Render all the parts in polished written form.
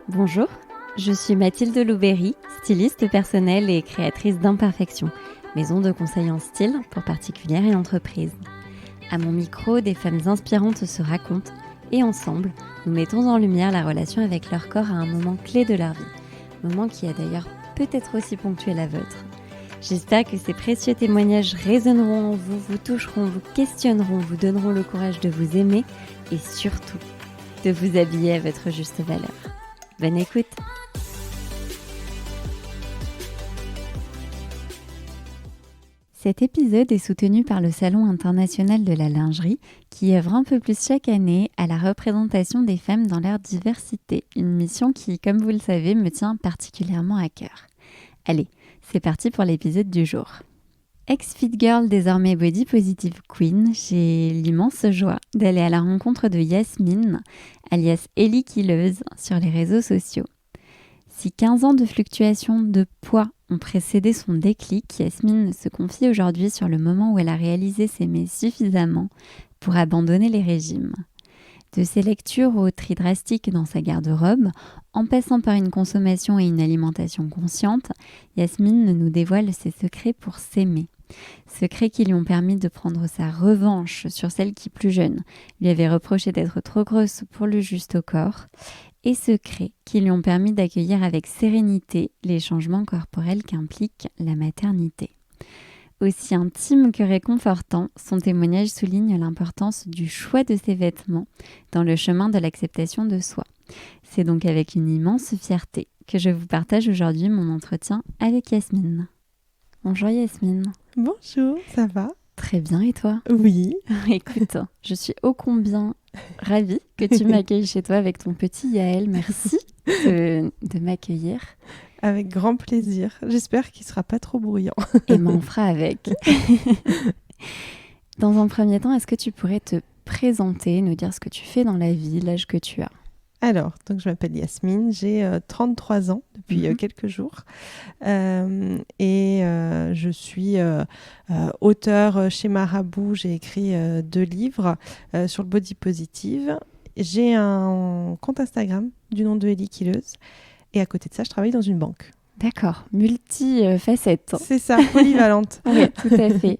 Bonjour, je suis Mathilde Louberry, styliste personnelle et créatrice d'Imperfection, maison de conseil en style pour particulières et entreprises. À mon micro, des femmes inspirantes se racontent et ensemble, nous mettons en lumière la relation avec leur corps à un moment clé de leur vie, moment qui a d'ailleurs peut-être aussi ponctué la vôtre. J'espère que ces précieux témoignages résonneront en vous, vous toucheront, vous questionneront, vous donneront le courage de vous aimer et surtout de vous habiller à votre juste valeur. Bonne écoute! Cet épisode est soutenu par le Salon international de la lingerie qui œuvre un peu plus chaque année à la représentation des femmes dans leur diversité, une mission qui, comme vous le savez, me tient particulièrement à cœur. Allez, c'est parti pour l'épisode du jour. Ex-fit girl, désormais body positive queen, j'ai l'immense joie d'aller à la rencontre de Yasmine, alias Ellie Killeuse, sur les réseaux sociaux. Si 15 ans de fluctuation de poids ont précédé son déclic, Yasmine se confie aujourd'hui sur le moment où elle a réalisé s'aimer suffisamment pour abandonner les régimes. De ses lectures au tri drastique dans sa garde-robe, en passant par une consommation et une alimentation consciente, Yasmine nous dévoile ses secrets pour s'aimer. Secrets qui lui ont permis de prendre sa revanche sur celle qui, plus jeune, lui avait reproché d'être trop grosse pour le juste au corps, et secrets qui lui ont permis d'accueillir avec sérénité les changements corporels qu'implique la maternité. Aussi intime que réconfortant, son témoignage souligne l'importance du choix de ses vêtements dans le chemin de l'acceptation de soi. C'est donc avec une immense fierté que je vous partage aujourd'hui mon entretien avec Yasmine. Bonjour Yasmine. Bonjour, ça va? Très bien, et toi? Oui. Écoute, je suis ô combien ravie que tu m'accueilles chez toi avec ton petit Yael. Merci de m'accueillir. Avec grand plaisir. J'espère qu'il ne sera pas trop bruyant. Et m'en fera avec. Dans un premier temps, est-ce que tu pourrais te présenter, nous dire ce que tu fais dans la vie, l'âge que tu as? Alors, donc je m'appelle Yasmine, j'ai 33 ans depuis quelques jours et je suis auteure chez Marabout. J'ai écrit 2 livres sur le body positive. J'ai un compte Instagram du nom de Ellie Killeuse et à côté de ça, je travaille dans une banque. D'accord, multi-facette. C'est ça, polyvalente. Oui, tout à fait.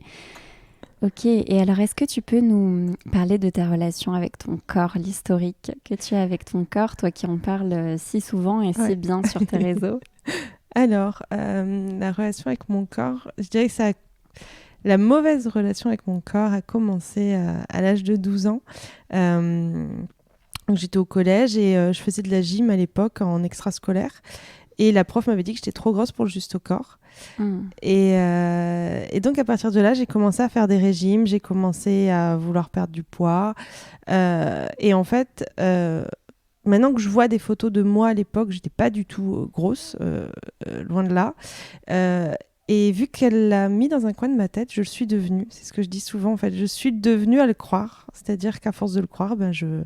Ok, et alors est-ce que tu peux nous parler de ta relation avec ton corps, l'historique que tu as avec ton corps, toi qui en parles si souvent et si bien sur tes réseaux? Alors, la relation avec mon corps, je dirais que la mauvaise relation avec mon corps a commencé à l'âge de 12 ans. Donc j'étais au collège et je faisais de la gym à l'époque en extrascolaire. Et la prof m'avait dit que j'étais trop grosse pour le juste au corps. Et donc à partir de là, j'ai commencé à faire des régimes, j'ai commencé à vouloir perdre du poids. Et en fait, maintenant que je vois des photos de moi à l'époque, j'étais pas du tout grosse, loin de là. Et vu qu'elle l'a mis dans un coin de ma tête, je le suis devenue. C'est ce que je dis souvent en fait. Je suis devenue à le croire. C'est-à-dire qu'à force de le croire, je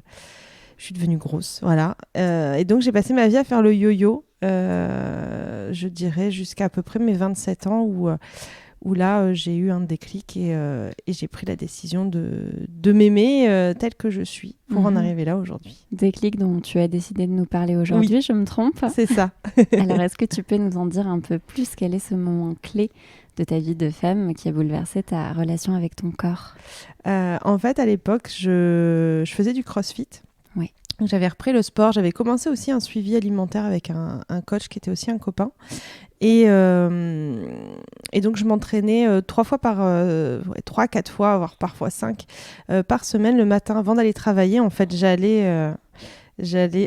suis devenue grosse. Voilà. Et donc j'ai passé ma vie à faire le yo-yo. Je dirais jusqu'à à peu près mes 27 ans où là j'ai eu un déclic et j'ai pris la décision de m'aimer telle que je suis pour en arriver là aujourd'hui. Déclic dont tu as décidé de nous parler aujourd'hui, oui. Je me trompe? C'est ça. Alors est-ce que tu peux nous en dire un peu plus? Quel est ce moment clé de ta vie de femme qui a bouleversé ta relation avec ton corps? En fait à l'époque je faisais du crossfit. Oui. J'avais repris le sport, j'avais commencé aussi un suivi alimentaire avec un coach qui était aussi un copain. Et donc je m'entraînais 3-4 fois, voire parfois 5 par semaine le matin avant d'aller travailler. En fait, j'allais...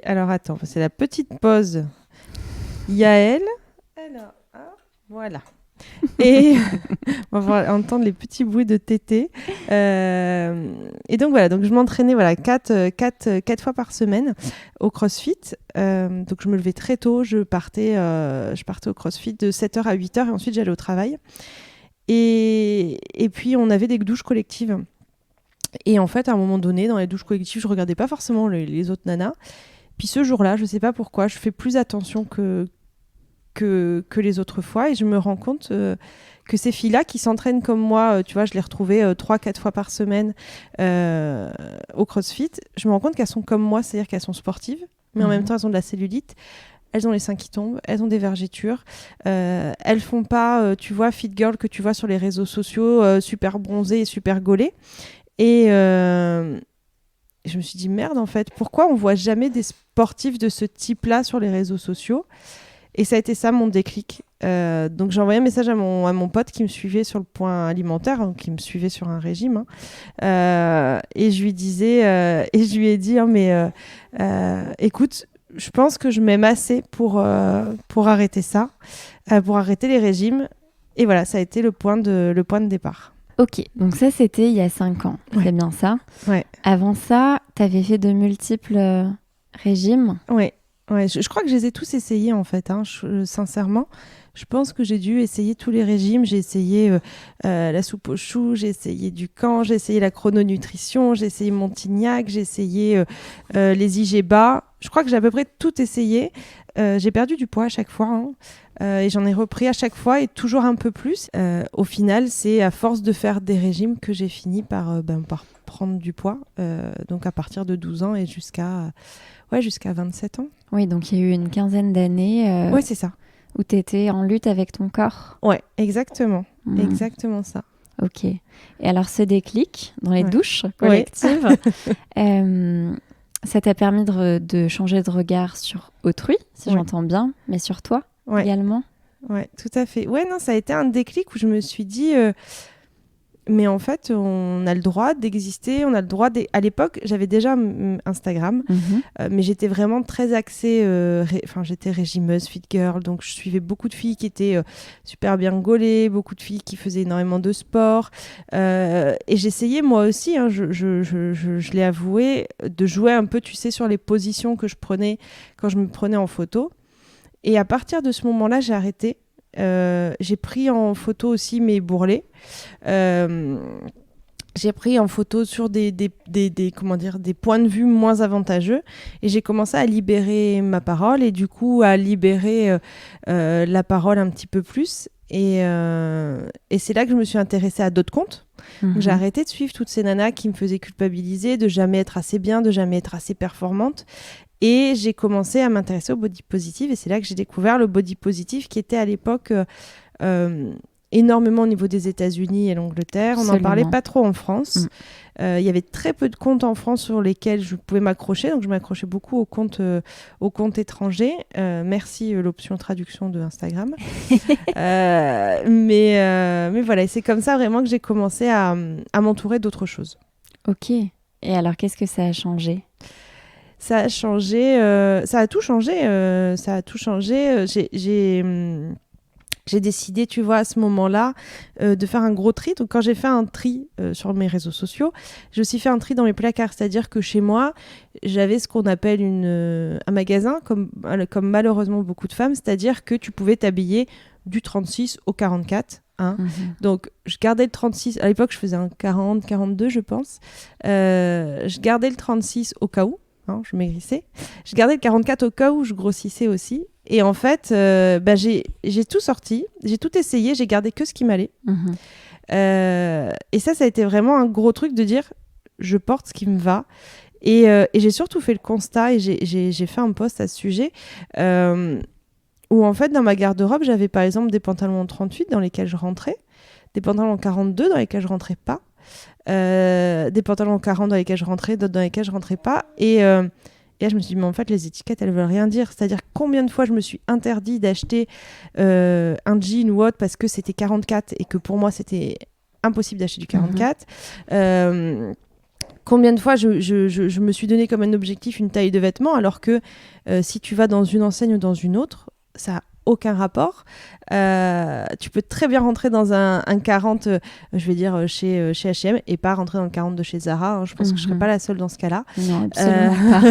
Alors attends, c'est la petite pause. Yael. Alors, voilà. Et on va entendre les petits bruits de tété. Et donc voilà, donc je m'entraînais 4 fois par semaine au CrossFit. Donc je me levais très tôt, je partais au CrossFit de 7h à 8h et ensuite j'allais au travail. Et puis on avait des douches collectives. Et en fait, à un moment donné, dans les douches collectives, je regardais pas forcément les autres nanas. Puis ce jour-là, je sais pas pourquoi, je fais plus attention que les autres fois et je me rends compte que ces filles-là qui s'entraînent comme moi, tu vois, je les retrouvais 3-4 fois par semaine au CrossFit, je me rends compte qu'elles sont comme moi, c'est-à-dire qu'elles sont sportives, mais en même temps, elles ont de la cellulite. Elles ont les seins qui tombent, elles ont des vergetures. Elles font pas, tu vois, fit girl que tu vois sur les réseaux sociaux, super bronzées et super gaulées. Et je me suis dit, merde, en fait, pourquoi on voit jamais des sportifs de ce type-là sur les réseaux sociaux ? Et ça a été ça mon déclic. Donc j'ai envoyé un message à mon pote qui me suivait sur le point alimentaire, hein, qui me suivait sur un régime. Et je lui disais, et je lui ai dit, écoute, je pense que je m'aime assez pour arrêter ça, pour arrêter les régimes. Et voilà, ça a été le point de départ. Ok, donc ça c'était il y a 5 ans, c'est bien ça. Ouais. Avant ça, tu avais fait de multiples régimes. Ouais, je crois que je les ai tous essayés en fait, hein, sincèrement. Je pense que j'ai dû essayer tous les régimes. J'ai essayé la soupe aux choux, j'ai essayé du camp, j'ai essayé la chrononutrition, j'ai essayé Montignac, j'ai essayé les IGBA. Je crois que j'ai à peu près tout essayé. J'ai perdu du poids à chaque fois, hein. Et j'en ai repris à chaque fois et toujours un peu plus. Au final, c'est à force de faire des régimes que j'ai fini par prendre du poids. Donc à partir de 12 ans et jusqu'à 27 ans. Oui, donc il y a eu une quinzaine d'années Oui, c'est ça. Où tu étais en lutte avec ton corps. Ouais, exactement. Exactement ça. Ok. Et alors ce déclic dans les douches collectives, ça t'a permis de changer de regard sur autrui, si j'entends bien, mais sur toi également. Ouais, tout à fait. Ouais, non, ça a été un déclic où je me suis dit, mais en fait, on a le droit d'exister, on a le droit À l'époque, j'avais déjà Instagram, mais j'étais vraiment très axée, j'étais régimeuse, fit girl, donc je suivais beaucoup de filles qui étaient super bien gaulées, beaucoup de filles qui faisaient énormément de sport, et j'essayais moi aussi, hein, je l'ai avoué, de jouer un peu, tu sais, sur les positions que je prenais quand je me prenais en photo. Et à partir de ce moment-là, j'ai arrêté. J'ai pris en photo aussi mes bourrelets. J'ai pris en photo sur des points de vue moins avantageux. Et j'ai commencé à libérer ma parole et du coup à libérer la parole un petit peu plus. Et c'est là que je me suis intéressée à d'autres comptes. Donc, j'ai arrêté de suivre toutes ces nanas qui me faisaient culpabiliser, de jamais être assez bien, de jamais être assez performante. Et j'ai commencé à m'intéresser au body positive et c'est là que j'ai découvert le body positive qui était à l'époque énormément au niveau des États-Unis et l'Angleterre. On n'en parlait pas trop en France. Il y avait très peu de comptes en France sur lesquels je pouvais m'accrocher, donc je m'accrochais beaucoup aux comptes étrangers. Merci l'option traduction de Instagram. Mais voilà, et c'est comme ça vraiment que j'ai commencé à m'entourer d'autres choses. Ok. Et alors, qu'est-ce que ça a changé ? Ça a changé, ça a tout changé. J'ai décidé, tu vois, à ce moment-là, de faire un gros tri. Donc, quand j'ai fait un tri sur mes réseaux sociaux, j'ai aussi fait un tri dans mes placards. C'est-à-dire que chez moi, j'avais ce qu'on appelle un magasin, comme malheureusement beaucoup de femmes. C'est-à-dire que tu pouvais t'habiller du 36 au 44. Hein. Donc, je gardais le 36. À l'époque, je faisais un 40, 42, je pense. Je gardais le 36 au cas où. Hein, je maigrissais. Je gardais le 44 au cas où je grossissais aussi. Et en fait, j'ai tout sorti, j'ai tout essayé, j'ai gardé que ce qui m'allait. Et ça a été vraiment un gros truc de dire, je porte ce qui me va. Et j'ai surtout fait le constat, et j'ai fait un post à ce sujet, où en fait, dans ma garde-robe, j'avais par exemple des pantalons en 38 dans lesquels je rentrais, des pantalons en 42 dans lesquels je rentrais pas, des pantalons en 40 dans lesquels je rentrais, d'autres dans lesquels je rentrais pas. Et là, je me suis dit, mais en fait, les étiquettes, elles veulent rien dire. C'est-à-dire, combien de fois je me suis interdit d'acheter un jean ou autre parce que c'était 44 et que pour moi, c'était impossible d'acheter du 44. Combien de fois je me suis donné comme un objectif une taille de vêtement alors que si tu vas dans une enseigne ou dans une autre, ça n'a aucun rapport. Tu peux très bien rentrer dans un 40, je vais dire, chez H&M et pas rentrer dans le 40 de chez Zara. Hein. Je pense que je ne serais pas la seule dans ce cas-là. Non, absolument pas.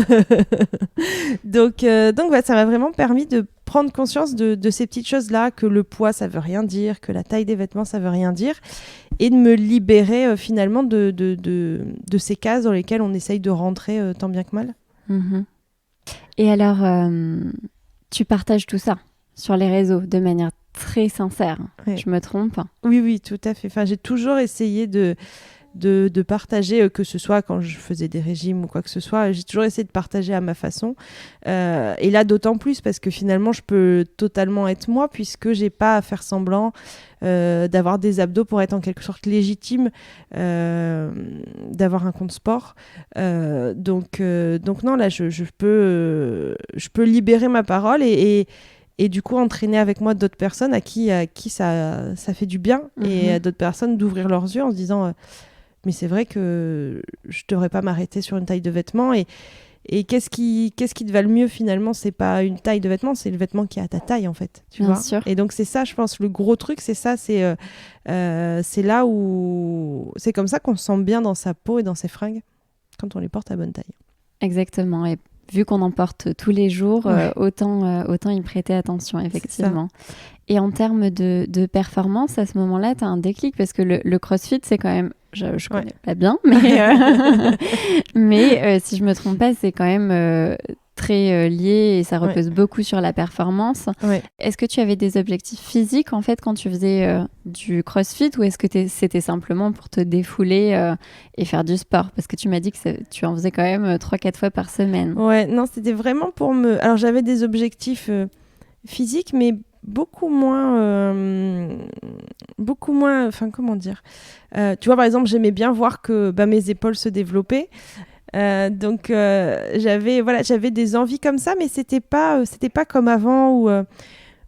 Donc ça m'a vraiment permis de prendre conscience de ces petites choses-là, que le poids, ça veut rien dire, que la taille des vêtements, ça veut rien dire, et de me libérer finalement de ces cases dans lesquelles on essaye de rentrer tant bien que mal. Et alors, tu partages tout ça sur les réseaux de manière très sincère. Ouais. Je me trompe ? Oui, tout à fait. Enfin, j'ai toujours essayé de de partager, que ce soit quand je faisais des régimes ou quoi que ce soit. J'ai toujours essayé de partager à ma façon. Et là, d'autant plus parce que finalement, je peux totalement être moi puisque j'ai pas à faire semblant d'avoir des abdos pour être en quelque sorte légitime, d'avoir un compte sport. Donc non, là, je peux libérer ma parole et du coup entraîner avec moi d'autres personnes à qui ça fait du bien et à d'autres personnes d'ouvrir leurs yeux en se disant mais c'est vrai que je devrais pas m'arrêter sur une taille de vêtement et qu'est-ce qui te va le mieux finalement, c'est pas une taille de vêtement, c'est le vêtement qui est à ta taille en fait, tu Bien vois. sûr. Et donc c'est ça, je pense, le gros truc, c'est ça, c'est là où c'est comme ça qu'on se sent bien dans sa peau et dans ses fringues quand on les porte à bonne taille. Exactement. Et vu qu'on en porte tous les jours, Ouais. autant y prêter attention, effectivement. Et en termes de performance, à ce moment-là, tu as un déclic parce que le CrossFit, c'est quand même, je connais pas bien, mais si je me trompe pas, c'est quand même très lié et ça repose beaucoup sur la performance. Ouais. Est-ce que tu avais des objectifs physiques en fait quand tu faisais du CrossFit ou est-ce que c'était simplement pour te défouler et faire du sport? Parce que tu m'as dit que tu en faisais quand même 3-4 fois par semaine. Ouais, non, c'était vraiment pour me... Alors j'avais des objectifs physiques, mais beaucoup moins, enfin comment dire, tu vois, par exemple, j'aimais bien voir que mes épaules se développaient, donc j'avais des envies comme ça, mais c'était pas comme avant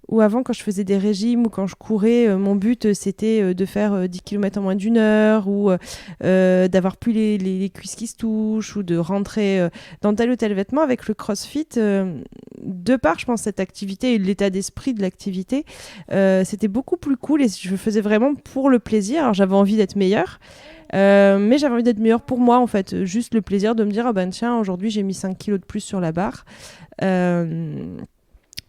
ou avant quand je faisais des régimes ou quand je courais, mon but c'était de faire 10 km en moins d'une heure ou d'avoir plus les cuisses qui se touchent ou de rentrer dans tel ou tel vêtement. Avec le CrossFit, de par je pense cette activité et l'état d'esprit de l'activité, c'était beaucoup plus cool et je faisais vraiment pour le plaisir. Alors j'avais envie d'être meilleure, mais j'avais envie d'être meilleure pour moi en fait, juste le plaisir de me dire tiens, aujourd'hui j'ai mis 5 kilos de plus sur la barre.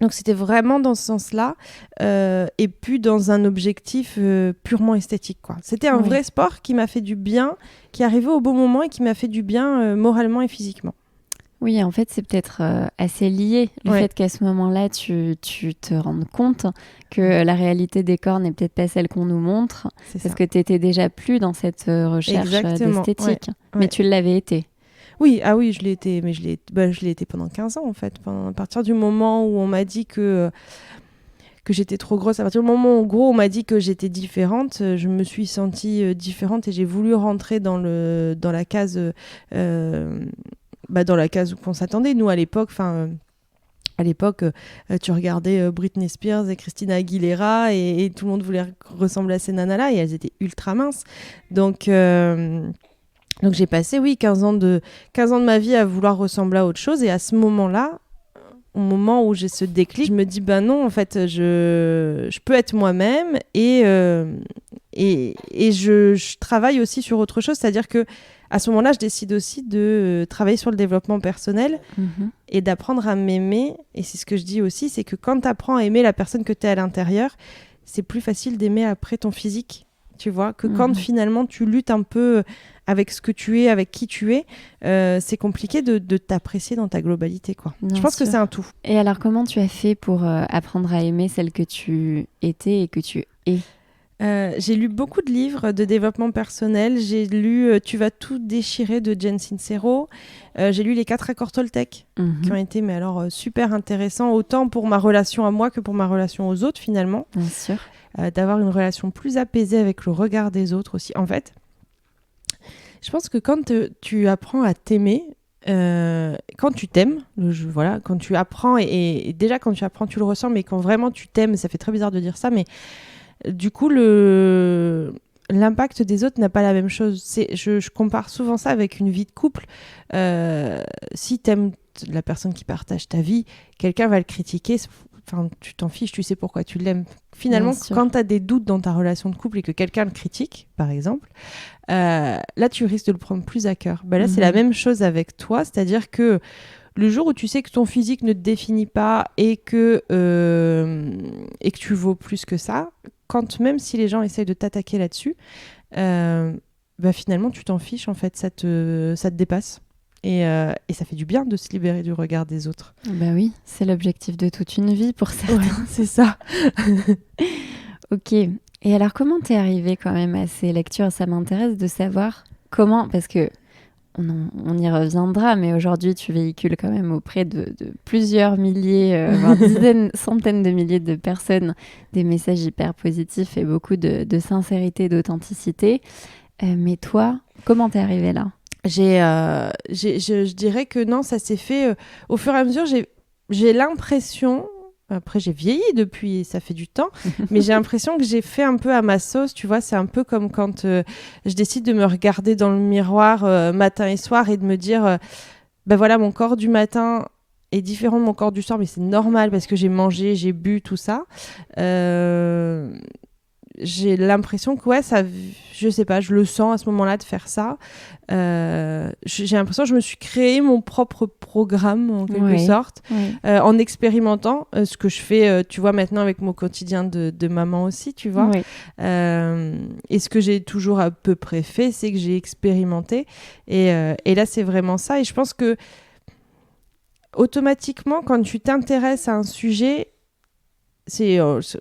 Donc c'était vraiment dans ce sens-là, et puis dans un objectif purement esthétique, quoi. C'était un vrai sport qui m'a fait du bien, qui arrivait au bon moment et qui m'a fait du bien moralement et physiquement. Oui, en fait, c'est peut-être assez lié, le fait qu'à ce moment-là, tu te rendes compte que la réalité des corps n'est peut-être pas celle qu'on nous montre, parce que tu étais déjà plus dans cette recherche d'esthétique, mais tu l'avais été. Oui, je l'ai été, mais je l'ai été pendant 15 ans en fait. À partir du moment où on m'a dit que j'étais trop grosse, à partir du moment où en gros on m'a dit que j'étais différente, je me suis sentie différente et j'ai voulu rentrer dans la case dans la case où on s'attendait. Nous à l'époque, tu regardais Britney Spears et Christina Aguilera et tout le monde voulait ressembler à ces nanas-là et elles étaient ultra minces. Donc j'ai passé 15 ans de ma vie à vouloir ressembler à autre chose et à ce moment-là, au moment où j'ai ce déclic, je me dis non, en fait je peux être moi-même et je travaille aussi sur autre chose, c'est-à-dire que à ce moment-là, je décide aussi de travailler sur le développement personnel et d'apprendre à m'aimer. Et c'est ce que je dis aussi, c'est que quand tu apprends à aimer la personne que tu es à l'intérieur, c'est plus facile d'aimer après ton physique, tu vois, que quand finalement tu luttes un peu avec ce que tu es, avec qui tu es, c'est compliqué de t'apprécier dans ta globalité, quoi. Je pense que c'est un tout. Et alors, comment tu as fait pour apprendre à aimer celle que tu étais et que tu es ? J'ai lu beaucoup de livres de développement personnel. J'ai lu Tu vas tout déchirer de Jen Sincero. J'ai lu les 4 accords Toltec qui ont été super intéressants, autant pour ma relation à moi que pour ma relation aux autres finalement. Bien sûr. D'avoir une relation plus apaisée avec le regard des autres aussi. En fait, je pense que quand tu apprends à t'aimer, quand tu t'aimes, quand tu apprends, et déjà quand tu apprends tu le ressens, mais quand vraiment tu t'aimes, ça fait très bizarre de dire ça, mais du coup l'impact des autres n'a pas la même chose. Je compare souvent ça avec une vie de couple. Si t'aimes la personne qui partage ta vie, quelqu'un va le critiquer, enfin, tu t'en fiches, tu sais pourquoi tu l'aimes. Finalement, quand tu as des doutes dans ta relation de couple et que quelqu'un le critique, par exemple, là, tu risques de le prendre plus à cœur. Là, c'est la même chose avec toi, c'est-à-dire que le jour où tu sais que ton physique ne te définit pas et que tu vaux plus que ça, même si les gens essayent de t'attaquer là-dessus, finalement, tu t'en fiches, en fait, ça te dépasse. Et ça fait du bien de se libérer du regard des autres. Oui, c'est l'objectif de toute une vie pour certains. Ouais, c'est ça. Ok. Et alors, comment t'es arrivée quand même à ces lectures? Ça m'intéresse de savoir comment, parce que on y reviendra, mais aujourd'hui, tu véhicules quand même auprès de plusieurs milliers, voire dizaines, centaines de milliers de personnes, des messages hyper positifs et beaucoup de sincérité, d'authenticité. Mais toi, comment t'es arrivée là? Je dirais que non, ça s'est fait au fur et à mesure. J'ai l'impression, après j'ai vieilli depuis, ça fait du temps, mais j'ai l'impression que j'ai fait un peu à ma sauce, tu vois. C'est un peu comme quand je décide de me regarder dans le miroir matin et soir et de me dire, ben voilà, mon corps du matin est différent de mon corps du soir, mais c'est normal parce que j'ai mangé, j'ai bu, tout ça. J'ai l'impression que ouais, ça, je sais pas, je le sens à ce moment-là de faire ça. J'ai l'impression que je me suis créé mon propre programme en quelque sorte, en expérimentant ce que je fais, tu vois, maintenant avec mon quotidien de maman aussi, tu vois. Et ce que j'ai toujours à peu près fait, c'est que j'ai expérimenté. Et là, c'est vraiment ça. Et je pense que automatiquement, quand tu t'intéresses à un sujet,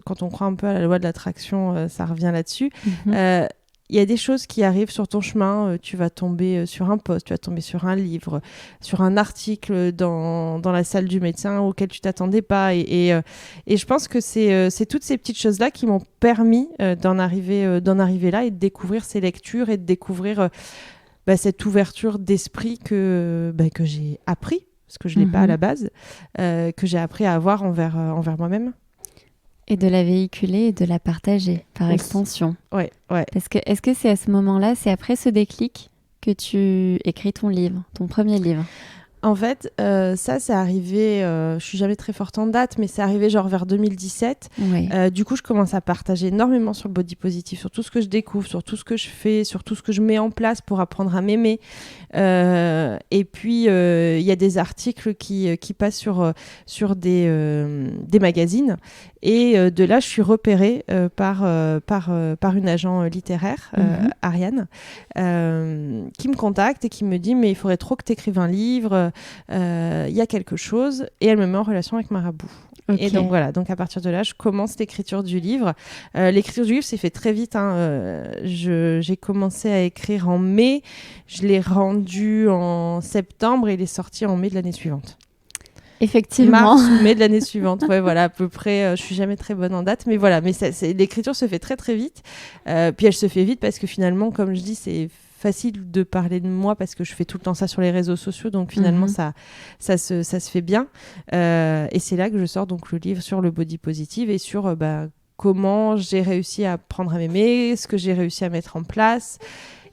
quand on croit un peu à la loi de l'attraction, ça revient là-dessus. Il y a des choses qui arrivent sur ton chemin. Tu vas tomber sur un post, tu vas tomber sur un livre, sur un article dans la salle du médecin auquel tu t'attendais pas. Et je pense que c'est toutes ces petites choses-là qui m'ont permis d'en arriver là et de découvrir ces lectures et de découvrir cette ouverture d'esprit que j'ai appris, parce que je ne l'ai pas à la base, que j'ai appris à avoir envers moi-même. Et de la véhiculer et de la partager par extension. Ouais. Parce que est-ce que c'est à ce moment-là, c'est après ce déclic que tu écris ton livre, ton premier livre? En fait, ça, c'est arrivé, je suis jamais très forte en date, mais c'est arrivé genre vers 2017. Du coup, je commence à partager énormément sur le body positive, sur tout ce que je découvre, sur tout ce que je fais, sur tout ce que je mets en place pour apprendre à m'aimer. Et puis, il y a des articles qui passent sur des magazines. Et de là, je suis repérée par une agent littéraire, Ariane, qui me contacte et qui me dit « Mais il faudrait trop que tu écrives un livre, il y a quelque chose. » Et elle me met en relation avec Marabout. Et donc voilà, donc à partir de là, je commence l'écriture du livre. L'écriture du livre s'est fait très vite. J'ai commencé à écrire en mai, je l'ai rendu en septembre et il est sorti en mai de l'année suivante. Effectivement. Mars ou mai de l'année suivante. Ouais, voilà, à peu près. Je suis jamais très bonne en date, mais voilà. Mais l'écriture se fait très très vite. Puis elle se fait vite parce que finalement, comme je dis, c'est facile de parler de moi parce que je fais tout le temps ça sur les réseaux sociaux. Donc finalement, ça se fait bien. Et c'est là que je sors donc le livre sur le body positive et sur comment j'ai réussi à apprendre à m'aimer, ce que j'ai réussi à mettre en place.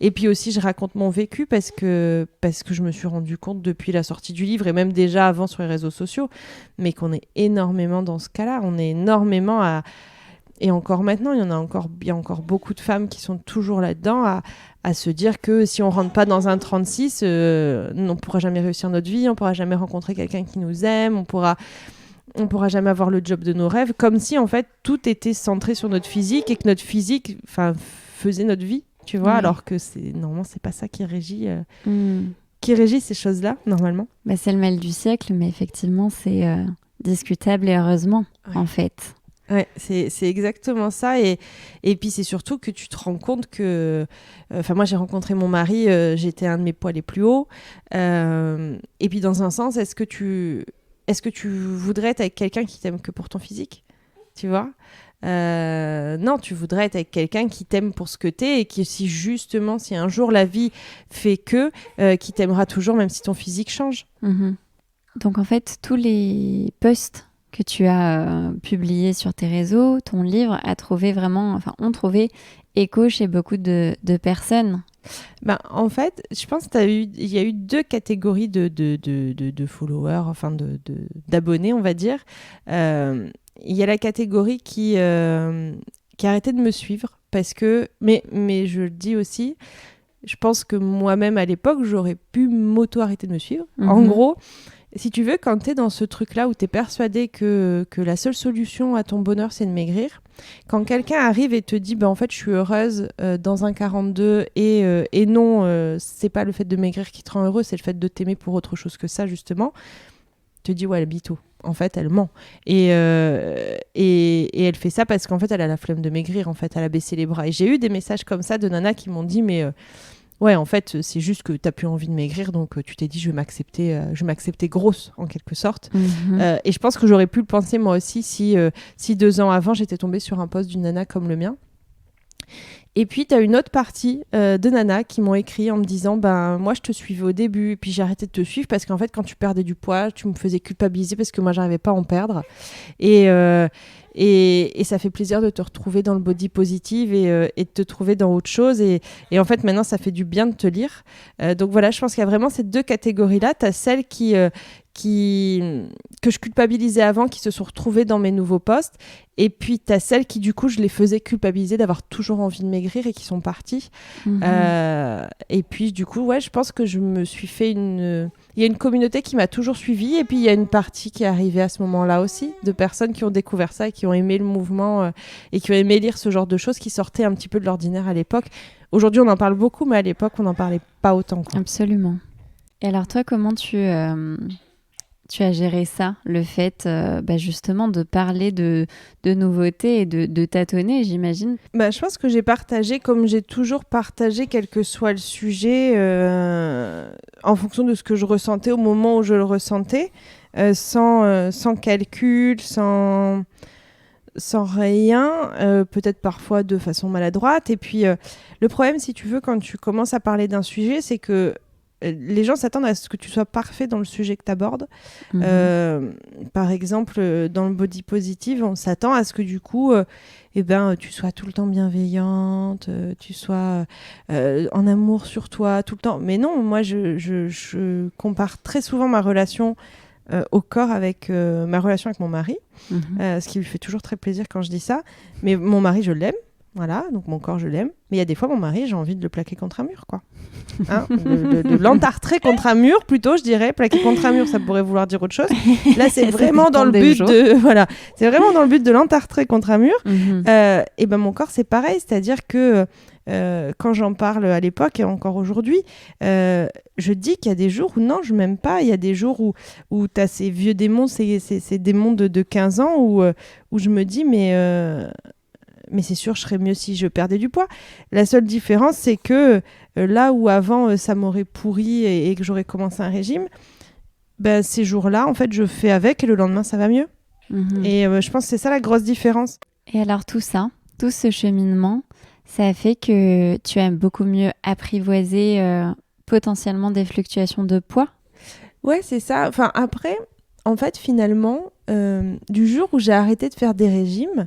Et puis aussi, je raconte mon vécu parce que je me suis rendu compte depuis la sortie du livre et même déjà avant sur les réseaux sociaux, mais qu'on est énormément dans ce cas-là. On est énormément à... Et encore maintenant, il y a encore beaucoup de femmes qui sont toujours là-dedans à se dire que si on rentre pas dans un 36, on pourra jamais réussir notre vie, on pourra jamais rencontrer quelqu'un qui nous aime, on pourra jamais avoir le job de nos rêves, comme si en fait tout était centré sur notre physique et que notre physique faisait notre vie. Tu vois, alors que normalement, c'est pas ça qui régit ces choses-là, normalement. C'est le mal du siècle, mais effectivement, c'est discutable et heureusement, en fait. Ouais, c'est exactement ça. Et puis, c'est surtout que tu te rends compte que... moi, j'ai rencontré mon mari, j'étais un de mes poids les plus hauts. Et puis, dans un sens, est-ce que tu voudrais être avec quelqu'un qui t'aime que pour ton physique ? Tu vois ? Non, tu voudrais être avec quelqu'un qui t'aime pour ce que t'es et qui, si un jour la vie fait qui t'aimera toujours même si ton physique change. Donc en fait, tous les posts que tu as publiés sur tes réseaux, ton livre ont trouvé écho chez beaucoup de personnes. En fait, je pense qu'il y a eu deux catégories de followers, d'abonnés, on va dire. Il y a la catégorie qui a arrêté de me suivre parce que, mais je le dis aussi, je pense que moi-même à l'époque, j'aurais pu m'auto-arrêter de me suivre. En gros, si tu veux, quand tu es dans ce truc-là où tu es persuadé que la seule solution à ton bonheur, c'est de maigrir, quand quelqu'un arrive et te dit en fait, je suis heureuse dans un 42 et non, c'est pas le fait de maigrir qui te rend heureux, c'est le fait de t'aimer pour autre chose que ça, justement. te dis ouais, elle bito. En fait, elle ment. Et elle fait ça parce qu'en fait, elle a la flemme de maigrir. En fait, elle a baissé les bras. Et j'ai eu des messages comme ça de nanas qui m'ont dit, mais ouais, en fait, c'est juste que t'as plus envie de maigrir, donc tu t'es dit, je vais m'accepter grosse, en quelque sorte. Et je pense que j'aurais pu le penser moi aussi si 2 ans avant, j'étais tombée sur un post d'une nana comme le mien. Et puis, tu as une autre partie de nanas qui m'ont écrit en me disant moi, je te suivais au début, et puis j'ai arrêté de te suivre parce qu'en fait, quand tu perdais du poids, tu me faisais culpabiliser parce que moi, j'arrivais pas à en perdre. Et ça fait plaisir de te retrouver dans le body positive et de te trouver dans autre chose. Et en fait, maintenant, ça fait du bien de te lire. Donc voilà, je pense qu'il y a vraiment ces 2 catégories-là. Tu as celles que je culpabilisais avant, qui se sont retrouvées dans mes nouveaux posts. Et puis, tu as celles qui, du coup, je les faisais culpabiliser d'avoir toujours envie de maigrir et qui sont parties. Et puis, du coup, ouais, je pense que je me suis fait il y a une communauté qui m'a toujours suivie. Et puis, il y a une partie qui est arrivée à ce moment-là aussi, de personnes qui ont découvert ça et qui ont aimé le mouvement et qui ont aimé lire ce genre de choses qui sortaient un petit peu de l'ordinaire à l'époque. Aujourd'hui, on en parle beaucoup, mais à l'époque, on n'en parlait pas autant, quoi. Absolument. Et alors, toi, comment tu as géré ça, le fait justement de parler de nouveautés et de tâtonner, j'imagine? Je pense que j'ai partagé, comme j'ai toujours partagé, quel que soit le sujet, en fonction de ce que je ressentais au moment où je le ressentais, sans calcul, sans rien, peut-être parfois de façon maladroite. Et puis, le problème, si tu veux, quand tu commences à parler d'un sujet, c'est que les gens s'attendent à ce que tu sois parfait dans le sujet que tu abordes. Par exemple, dans le body positive, on s'attend à ce que du coup, tu sois tout le temps bienveillante, tu sois en amour sur toi tout le temps. Mais non, moi, je compare très souvent ma relation au corps avec ma relation avec mon mari, ce qui lui fait toujours très plaisir quand je dis ça. Mais mon mari, je l'aime. Voilà, donc mon corps, je l'aime. Mais il y a des fois, mon mari, j'ai envie de le plaquer contre un mur, quoi. Hein, de l'entartrer contre un mur, plutôt, je dirais. Plaquer contre un mur, ça pourrait vouloir dire autre chose. Là, c'est vraiment dans le but de... Voilà, c'est vraiment dans le but de l'entartrer contre un mur. Et mon corps, c'est pareil. C'est-à-dire que quand j'en parle à l'époque et encore aujourd'hui, je dis qu'il y a des jours où non, je m'aime pas. Il y a des jours où tu as ces vieux démons, ces démons de 15 ans où je me dis, mais c'est sûr, je serais mieux si je perdais du poids. La seule différence, c'est que là où avant, ça m'aurait pourri et que j'aurais commencé un régime, ces jours-là, en fait, je fais avec et le lendemain, ça va mieux. Et je pense que c'est ça la grosse différence. Et alors tout ça, tout ce cheminement, ça a fait que tu as beaucoup mieux apprivoisé potentiellement des fluctuations de poids? Ouais, c'est ça. Enfin, après, en fait, finalement, du jour où j'ai arrêté de faire des régimes,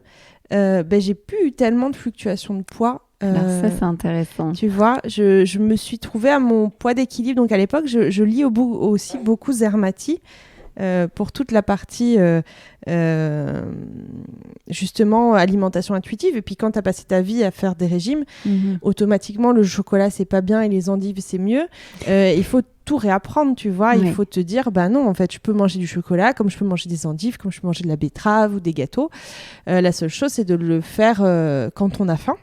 j'ai plus eu tellement de fluctuations de poids. Alors ça, c'est intéressant. Tu vois, je me suis trouvée à mon poids d'équilibre. Donc à l'époque, je lis aussi beaucoup Zermati pour toute la partie justement alimentation intuitive. Et puis quand tu as passé ta vie à faire des régimes, automatiquement le chocolat c'est pas bien et les endives c'est mieux. Il faut tout réapprendre, tu vois. Il faut te dire, non, en fait, je peux manger du chocolat, comme je peux manger des endives, comme je peux manger de la betterave ou des gâteaux. La seule chose, c'est de le faire quand on a faim.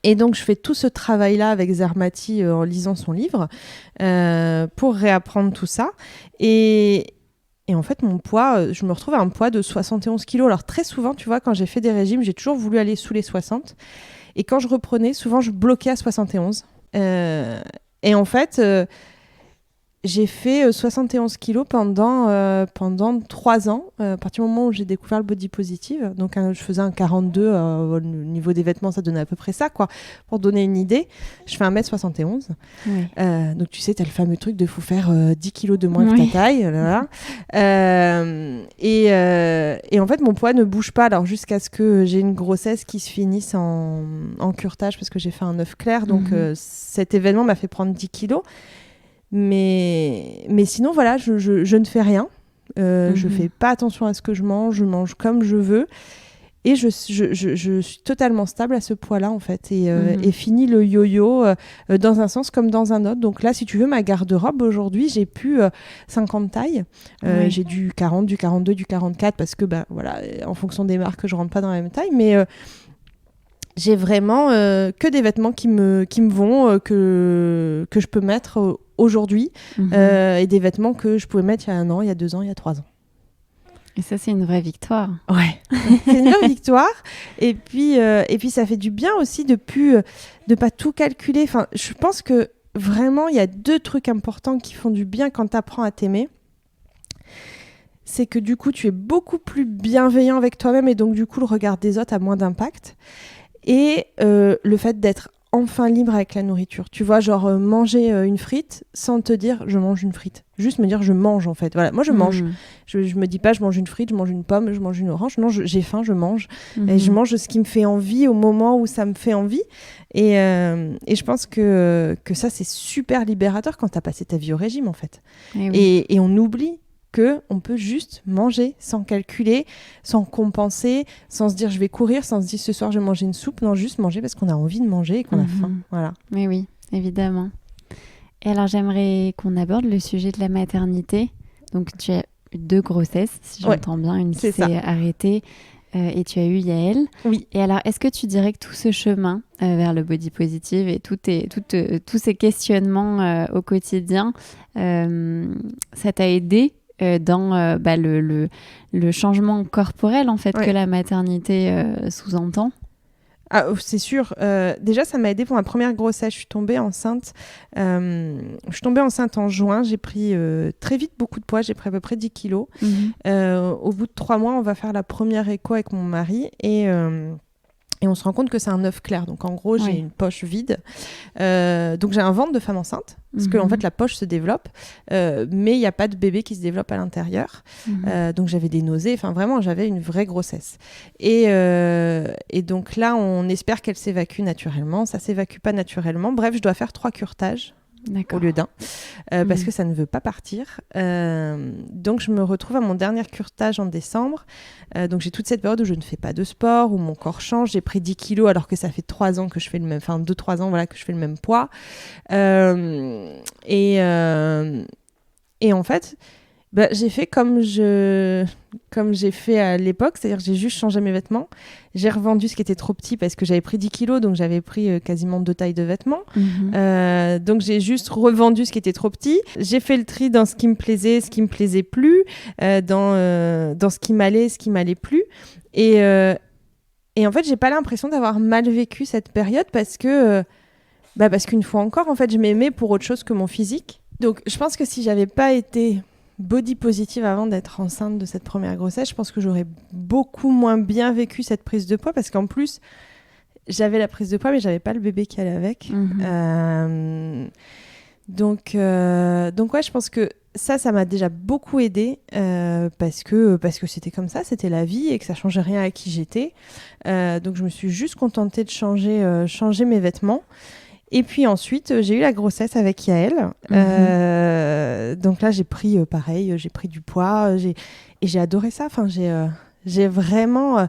Et donc, je fais tout ce travail-là avec Zermati en lisant son livre pour réapprendre tout ça. Et en fait, mon poids, je me retrouve à un poids de 71 kilos. Alors, très souvent, tu vois, quand j'ai fait des régimes, j'ai toujours voulu aller sous les 60. Et quand je reprenais, souvent, je bloquais à 71. Et en fait... j'ai fait 71 kilos pendant 3 ans, à partir du moment où j'ai découvert le body positive. Donc, je faisais un 42, au niveau des vêtements, ça donnait à peu près ça, quoi. Pour donner une idée, je fais 1m71. Donc, tu sais, tu as le fameux truc de faut faire 10 kilos de moins que ta taille. Et en fait, mon poids ne bouge pas, alors jusqu'à ce que j'ai une grossesse qui se finisse en curetage, parce que j'ai fait un œuf clair. Donc, cet événement m'a fait prendre 10 kilos. Mais sinon, voilà, je ne fais rien. Je fais pas attention à ce que je mange comme je veux. Et je suis totalement stable à ce poids-là, en fait. Et fini le yo-yo dans un sens comme dans un autre. Donc là, si tu veux, ma garde-robe, aujourd'hui, j'ai plus 50 tailles. J'ai du 40, du 42, du 44, parce que, voilà, en fonction des marques, je rentre pas dans la même taille. Mais... j'ai vraiment que des vêtements qui me vont, que je peux mettre aujourd'hui et des vêtements que je pouvais mettre il y a 1 an, il y a 2 ans, il y a 3 ans. Et ça, c'est une vraie victoire. Ouais, c'est une vraie victoire. Et puis, ça fait du bien aussi de pas tout calculer. Enfin, je pense que vraiment, il y a 2 trucs importants qui font du bien quand tu apprends à t'aimer. C'est que du coup, tu es beaucoup plus bienveillant avec toi-même et donc du coup, le regard des autres a moins d'impact. Et le fait d'être enfin libre avec la nourriture. Tu vois, genre manger une frite sans te dire je mange une frite. Juste me dire je mange en fait. Voilà, moi je mange. Je me dis pas je mange une frite, je mange une pomme, je mange une orange. Non, j'ai faim, je mange. Et je mange ce qui me fait envie au moment où ça me fait envie. Et je pense que ça c'est super libérateur quand t'as passé ta vie au régime en fait. Et on oublie qu'on peut juste manger sans calculer, sans compenser, sans se dire je vais courir, sans se dire ce soir je vais manger une soupe. Non, juste manger parce qu'on a envie de manger et qu'on a faim. Voilà. Mais oui, évidemment. Et alors j'aimerais qu'on aborde le sujet de la maternité. Donc tu as eu 2 grossesses, si j'entends bien, une qui s'est arrêtée et tu as eu Yael. Oui. Et alors est-ce que tu dirais que tout ce chemin vers le body positive et tous ces questionnements au quotidien, ça t'a aidé dans le changement corporel en fait que la maternité sous-entend? Ah, c'est sûr. Déjà, ça m'a aidée pour ma première grossesse. Je suis tombée enceinte. En juin. J'ai pris très vite beaucoup de poids. J'ai pris à peu près 10 kilos. Au bout de 3 mois, on va faire la première écho avec mon mari et on se rend compte que c'est un œuf clair. Donc, en gros, j'ai une poche vide. Donc, j'ai un ventre de femme enceinte. Parce qu'en fait, la poche se développe. Mais il n'y a pas de bébé qui se développe à l'intérieur. Donc, j'avais des nausées. Enfin, vraiment, j'avais une vraie grossesse. Et donc là, on espère qu'elle s'évacue naturellement. Ça ne s'évacue pas naturellement. Bref, je dois faire 3 curetages. Au lieu d'un, parce que ça ne veut pas partir. Donc, je me retrouve à mon dernier curetage en décembre. Donc, j'ai toute cette période où je ne fais pas de sport, où mon corps change. J'ai pris 10 kilos alors que ça fait 3 ans que je fais le même... Enfin, 2-3 ans, voilà, que je fais le même poids. Et en fait... j'ai fait comme j'ai fait à l'époque, c'est-à-dire que j'ai juste changé mes vêtements. J'ai revendu ce qui était trop petit parce que j'avais pris 10 kilos, donc j'avais pris quasiment 2 tailles de vêtements. Donc j'ai juste revendu ce qui était trop petit. J'ai fait le tri dans ce qui me plaisait, ce qui me plaisait plus, dans ce qui m'allait plus. Et en fait, j'ai pas l'impression d'avoir mal vécu cette période parce qu'une fois encore, en fait, je m'aimais pour autre chose que mon physique. Donc je pense que si j'avais pas été body positive avant d'être enceinte de cette première grossesse, je pense que j'aurais beaucoup moins bien vécu cette prise de poids parce qu'en plus, j'avais la prise de poids mais j'avais pas le bébé qui allait avec. Donc ouais, je pense que ça m'a déjà beaucoup aidée parce que c'était comme ça, c'était la vie et que ça changeait rien à qui j'étais. Donc je me suis juste contentée de changer mes vêtements. Et puis ensuite, j'ai eu la grossesse avec Yael. Donc là, j'ai pris pareil, j'ai pris du poids et j'ai adoré ça. Enfin, j'ai vraiment...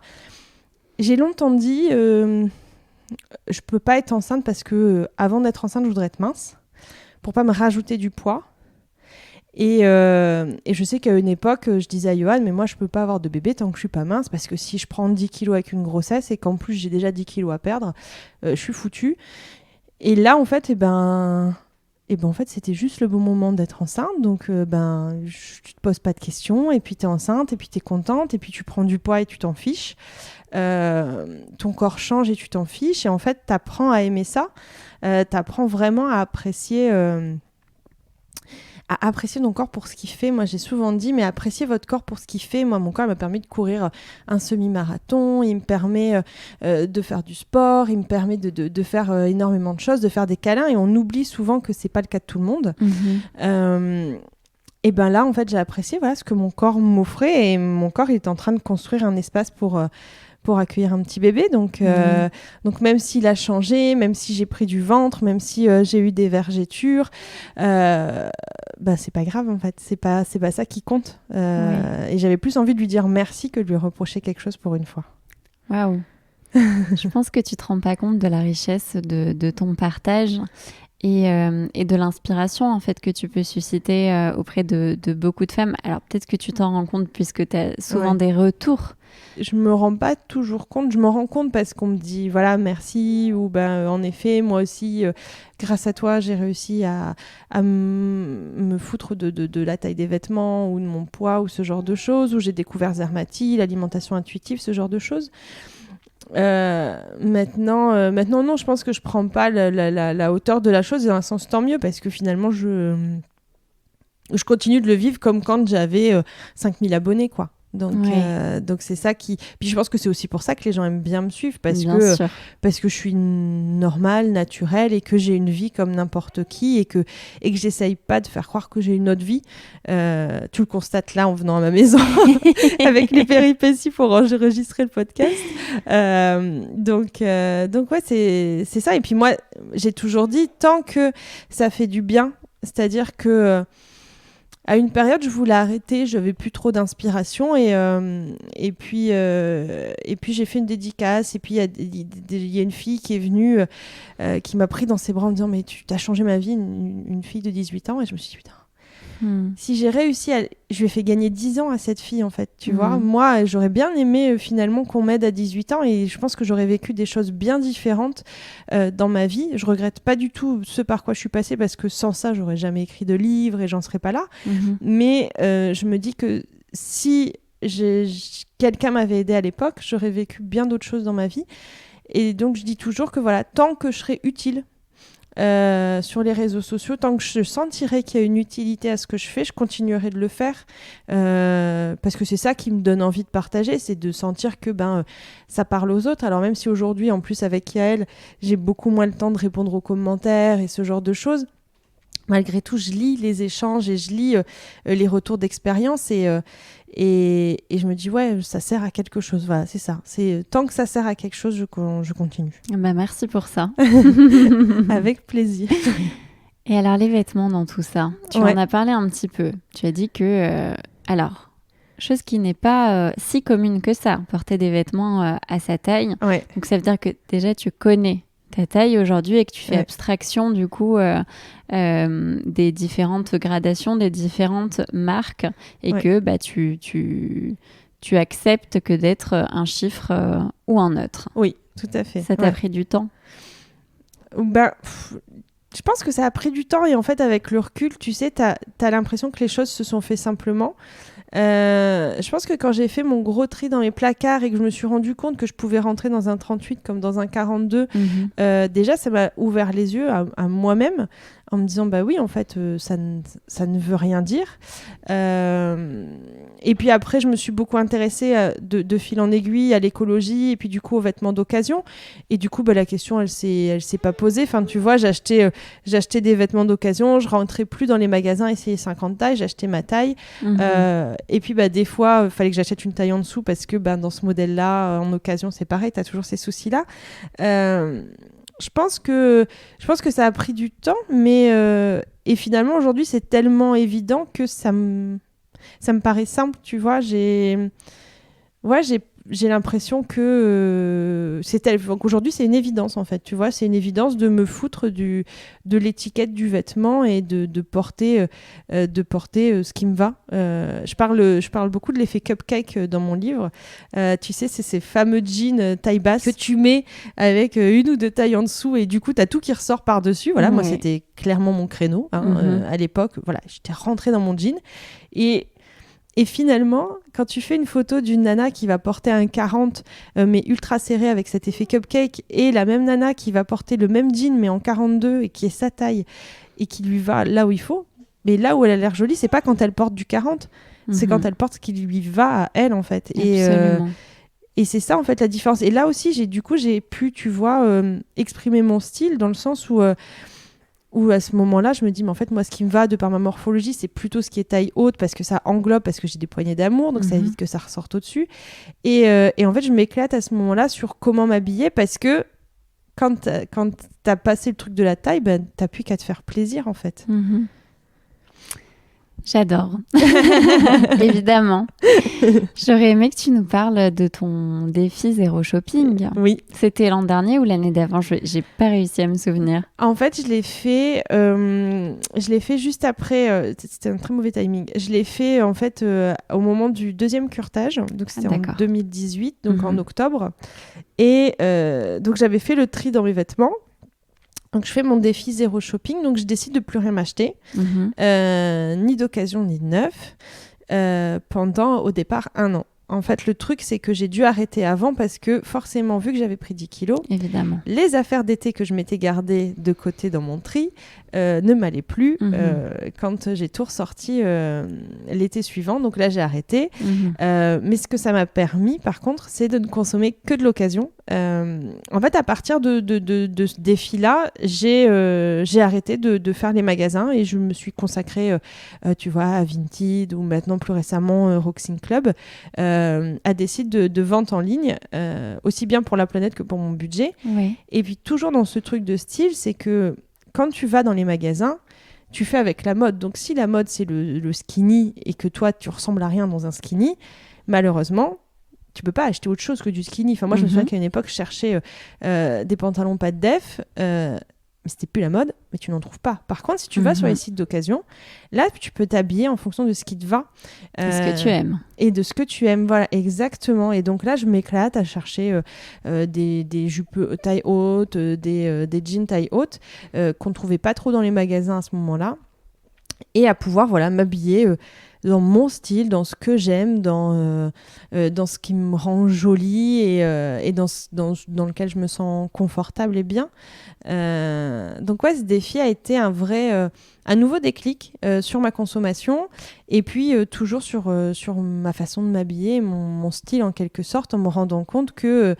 j'ai longtemps dit, je peux pas être enceinte parce que avant d'être enceinte, je voudrais être mince pour pas me rajouter du poids. Et je sais qu'à une époque, je disais à Johan, mais moi, je peux pas avoir de bébé tant que je suis pas mince parce que si je prends 10 kilos avec une grossesse et qu'en plus, j'ai déjà 10 kilos à perdre, je suis foutue. Et là, en fait, en fait, c'était juste le bon moment d'être enceinte. Donc, tu te poses pas de questions. Et puis, tu es enceinte. Et puis, tu es contente. Et puis, tu prends du poids et tu t'en fiches. Ton corps change et tu t'en fiches. Et en fait, tu apprends à aimer ça. Tu apprends vraiment à apprécier ton corps pour ce qu'il fait. Moi, j'ai souvent dit, mais appréciez votre corps pour ce qu'il fait. Moi, mon corps m'a permis de courir un semi-marathon. Il me permet de faire du sport. Il me permet de faire énormément de choses, de faire des câlins. Et on oublie souvent que c'est pas le cas de tout le monde. Et ben là, en fait, j'ai apprécié ce que mon corps m'offrait. Et mon corps, il est en train de construire un espace pour accueillir un petit bébé. Donc même s'il a changé, même si j'ai pris du ventre, même si j'ai eu des vergetures, c'est pas grave en fait. C'est pas ça qui compte. Et j'avais plus envie de lui dire merci que de lui reprocher quelque chose pour une fois. Waouh. Je pense que tu te rends pas compte de la richesse de ton partage. et de l'inspiration en fait que tu peux susciter auprès de beaucoup de femmes. Alors peut-être que tu t'en rends compte puisque tu as souvent des retours. Je me rends pas toujours compte. Je m'en rends compte parce qu'on me dit voilà merci, ou en effet moi aussi grâce à toi j'ai réussi à me foutre de la taille des vêtements ou de mon poids ou ce genre de choses, ou j'ai découvert Zermatt, l'alimentation intuitive, ce genre de choses. Maintenant non, je pense que je prends pas la hauteur de la chose, et dans un sens tant mieux, parce que finalement je continue de le vivre comme quand j'avais 5000 abonnés quoi. Donc c'est ça qui... Puis je pense que c'est aussi pour ça que les gens aiment bien me suivre, parce que je suis normale, naturelle, et que j'ai une vie comme n'importe qui, et que j'essaye pas de faire croire que j'ai une autre vie. Tu le constates là en venant à ma maison avec les péripéties pour enregistrer le podcast. Donc ouais, c'est ça. Et puis moi, j'ai toujours dit, tant que ça fait du bien, c'est-à-dire que à une période, je voulais arrêter, je n'avais plus trop d'inspiration, et puis j'ai fait une dédicace, et puis il y a une fille qui est venue, qui m'a pris dans ses bras en me disant mais tu as changé ma vie, une fille de 18 ans, et je me suis dit putain, si j'ai réussi je lui ai fait gagner 10 ans à cette fille en fait, tu vois. Moi j'aurais bien aimé finalement qu'on m'aide à 18 ans, et je pense que j'aurais vécu des choses bien différentes dans ma vie. Je regrette pas du tout ce par quoi je suis passée, parce que sans ça j'aurais jamais écrit de livre et j'en serais pas là. Mais je me dis que si quelqu'un m'avait aidé à l'époque, j'aurais vécu bien d'autres choses dans ma vie. Et donc je dis toujours que voilà, tant que je serai utile sur les réseaux sociaux, tant que je sentirai qu'il y a une utilité à ce que je fais, je continuerai de le faire, parce que c'est ça qui me donne envie de partager, c'est de sentir que ça parle aux autres. Alors même si aujourd'hui, en plus avec Yael, j'ai beaucoup moins le temps de répondre aux commentaires et ce genre de choses, malgré tout, je lis les échanges et je lis les retours d'expérience, et je me dis ouais, ça sert à quelque chose. Voilà, c'est ça. C'est tant que ça sert à quelque chose, je continue. Merci pour ça. Avec plaisir. Et alors les vêtements dans tout ça, tu en as parlé un petit peu. Tu as dit que alors, chose qui n'est pas si commune que ça, porter des vêtements à sa taille. Donc ça veut dire que déjà tu connais ta taille aujourd'hui, et que tu fais abstraction du coup des différentes gradations, des différentes marques, et que tu acceptes que d'être un chiffre ou un autre. Oui, tout à fait. Ça t'a pris du temps? Je pense que ça a pris du temps, et en fait avec le recul, tu sais, t'as l'impression que les choses se sont faites simplement. Je pense que quand j'ai fait mon gros tri dans mes placards, et que je me suis rendu compte que je pouvais rentrer dans un 38 comme dans un 42, déjà ça m'a ouvert les yeux à moi-même, en me disant bah oui, en fait ça ne veut rien dire. Et puis après je me suis beaucoup intéressée de fil en aiguille à l'écologie, et puis du coup aux vêtements d'occasion, et du coup la question elle s'est pas posée. Enfin tu vois, j'achetais des vêtements d'occasion, je rentrais plus dans les magasins essayer 50 tailles, j'achetais ma taille. Et puis des fois fallait que j'achète une taille en dessous, parce que dans ce modèle là en occasion c'est pareil, t'as toujours ces soucis là. Je pense que ça a pris du temps, mais et finalement aujourd'hui c'est tellement évident que ça me paraît simple, tu vois. J'ai l'impression que aujourd'hui c'est une évidence en fait, tu vois, c'est une évidence de me foutre de l'étiquette du vêtement, et de porter ce qui me va. Je parle beaucoup de l'effet cupcake dans mon livre. Tu sais, c'est ces fameux jeans taille basse que tu mets avec une ou deux tailles en dessous, et du coup t'as tout qui ressort par dessus. Voilà, moi c'était clairement mon créneau à l'époque. Voilà, j'étais rentrée dans mon jean, et finalement, quand tu fais une photo d'une nana qui va porter un 40 mais ultra serré avec cet effet cupcake, et la même nana qui va porter le même jean mais en 42 et qui est sa taille et qui lui va là où il faut, mais là où elle a l'air jolie, c'est pas quand elle porte du 40, c'est quand elle porte ce qui lui va à elle en fait. Et c'est ça en fait la différence. Et là aussi j'ai pu, tu vois, exprimer mon style, dans le sens où à ce moment-là, je me dis, mais en fait, moi, ce qui me va de par ma morphologie, c'est plutôt ce qui est taille haute, parce que ça englobe, parce que j'ai des poignées d'amour, donc ça évite que ça ressorte au-dessus. Et en fait, je m'éclate à ce moment-là sur comment m'habiller, parce que quand t'as passé le truc de la taille, t'as plus qu'à te faire plaisir, en fait. J'adore. Évidemment. J'aurais aimé que tu nous parles de ton défi zéro shopping. Oui. C'était l'an dernier ou l'année d'avant? J'ai pas réussi à me souvenir. En fait, je l'ai fait juste après. C'était un très mauvais timing. Je l'ai fait en fait au moment du deuxième curtage. Donc c'était en 2018, donc en octobre. Et donc j'avais fait le tri dans mes vêtements. Donc je fais mon défi zéro shopping. Donc je décide de plus rien m'acheter, ni d'occasion ni de neuf, pendant au départ 1 an. En fait, le truc, c'est que j'ai dû arrêter avant parce que forcément, vu que j'avais pris 10 kilos, évidemment, les affaires d'été que je m'étais gardées de côté dans mon tri ne m'allaient plus quand j'ai tout ressorti l'été suivant. Donc là, j'ai arrêté. Mais ce que ça m'a permis, par contre, c'est de ne consommer que de l'occasion. En fait, à partir de ce défi-là, j'ai arrêté de faire les magasins et je me suis consacrée, tu vois, à Vinted ou maintenant plus récemment Roxing Club, à des sites de vente en ligne, aussi bien pour la planète que pour mon budget. Oui. Et puis toujours dans ce truc de style, c'est que quand tu vas dans les magasins, tu fais avec la mode. Donc si la mode c'est le skinny et que toi tu ressembles à rien dans un skinny, malheureusement tu peux pas acheter autre chose que du skinny. Enfin moi je me souviens qu'à une époque je cherchais des pantalons pas de def, mais c'était plus la mode, mais tu n'en trouves pas. Par contre, si tu vas sur les sites d'occasion, là, tu peux t'habiller en fonction de ce qui te va. De ce que tu aimes. Et de ce que tu aimes, voilà, exactement. Et donc là, je m'éclate à chercher des jupes taille haute, des jeans taille haute, qu'on ne trouvait pas trop dans les magasins à ce moment-là. Et à pouvoir, voilà, m'habiller dans mon style, dans ce que j'aime, dans ce qui me rend jolie et dans lequel je me sens confortable et bien. Donc ouais, ce défi a été un nouveau déclic sur ma consommation et puis toujours sur ma façon de m'habiller, mon style en quelque sorte, en me rendant compte que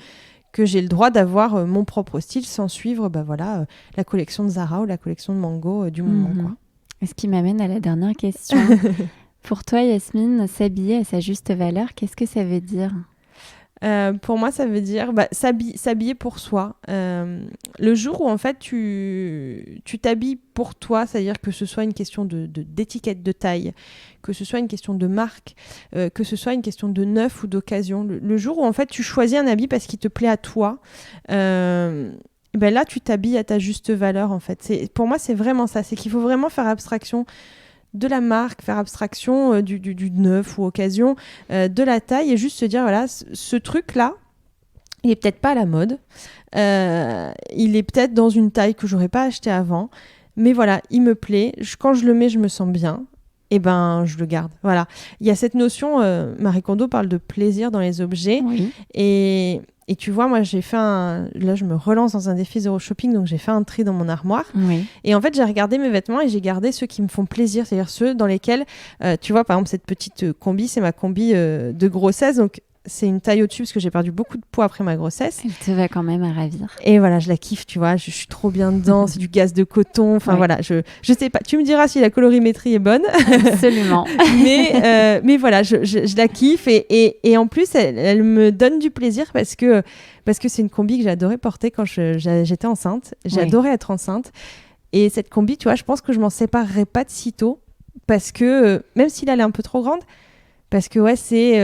j'ai le droit d'avoir mon propre style sans suivre la collection de Zara ou la collection de Mango du moment. Quoi. Et ce qui m'amène à la dernière question. Pour toi, Yasmine, s'habiller à sa juste valeur, qu'est-ce que ça veut dire ? Pour moi, ça veut dire s'habiller pour soi. Le jour où, en fait, tu t'habilles pour toi, c'est-à-dire que ce soit une question d'étiquette de taille, que ce soit une question de marque, que ce soit une question de neuf ou d'occasion, le jour où, en fait, tu choisis un habit parce qu'il te plaît à toi, là, tu t'habilles à ta juste valeur, en fait. Pour moi, c'est vraiment ça. C'est qu'il faut vraiment faire abstraction de la marque, faire abstraction du neuf ou occasion, de la taille et juste se dire, voilà, ce truc-là, il est peut-être pas à la mode, il est peut-être dans une taille que j'aurais pas acheté avant, mais voilà, il me plaît, quand je le mets, je me sens bien, et ben je le garde. Voilà. Il y a cette notion, Marie Kondo parle de plaisir dans les objets, oui. Et tu vois, moi, là, je me relance dans un défi zéro shopping, donc j'ai fait un tri dans mon armoire. Oui. Et en fait, j'ai regardé mes vêtements et j'ai gardé ceux qui me font plaisir, c'est-à-dire ceux dans lesquels, tu vois, par exemple, cette petite combi, c'est ma combi de grossesse, donc c'est une taille au-dessus parce que j'ai perdu beaucoup de poids après ma grossesse. Elle te va quand même à ravir. Et voilà, je la kiffe, tu vois, je suis trop bien dedans, c'est du gaz de coton, enfin voilà, je sais pas, tu me diras si la colorimétrie est bonne. Absolument. mais voilà, je la kiffe et en plus, elle me donne du plaisir parce que c'est une combi que j'adorais porter quand j'étais enceinte, j'adorais être enceinte. Et cette combi, tu vois, je pense que je m'en séparerai pas de sitôt parce que, même si elle est un peu trop grande, parce que ouais, c'est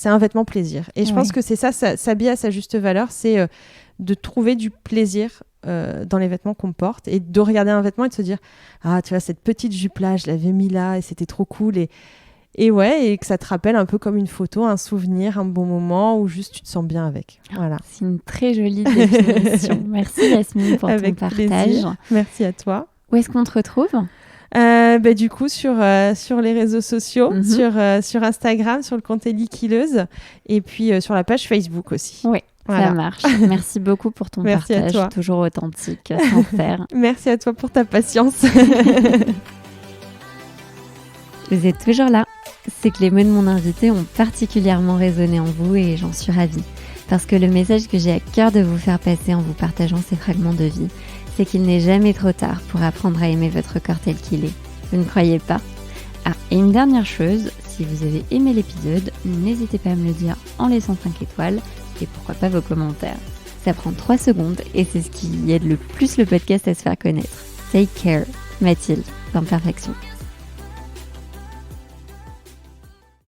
un vêtement plaisir. Et je pense que c'est ça, s'habiller à sa juste valeur, c'est de trouver du plaisir dans les vêtements qu'on porte et de regarder un vêtement et de se dire « Ah, tu vois, cette petite jupe-là, je l'avais mis là et c'était trop cool. » Et que ça te rappelle un peu comme une photo, un souvenir, un bon moment où juste tu te sens bien avec. Voilà. C'est une très jolie définition. Merci Yasmine pour ton partage. Plaisir. Merci à toi. Où est-ce qu'on te retrouve ? Du coup sur les réseaux sociaux, sur Instagram, sur le compte Liquileuse et puis sur la page Facebook aussi. Oui, voilà. Ça marche. Merci beaucoup pour ton partage, toujours authentique, sincère. Merci à toi pour ta patience. Vous êtes toujours là. C'est que les mots de mon invité ont particulièrement résonné en vous et j'en suis ravie. Parce que le message que j'ai à cœur de vous faire passer en vous partageant ces fragments de vie, c'est qu'il n'est jamais trop tard pour apprendre à aimer votre corps tel qu'il est. Vous ne croyez pas ? Ah, et une dernière chose, si vous avez aimé l'épisode, n'hésitez pas à me le dire en laissant 5 étoiles et pourquoi pas vos commentaires. Ça prend 3 secondes et c'est ce qui aide le plus le podcast à se faire connaître. Take care, Mathilde. d'imperfection.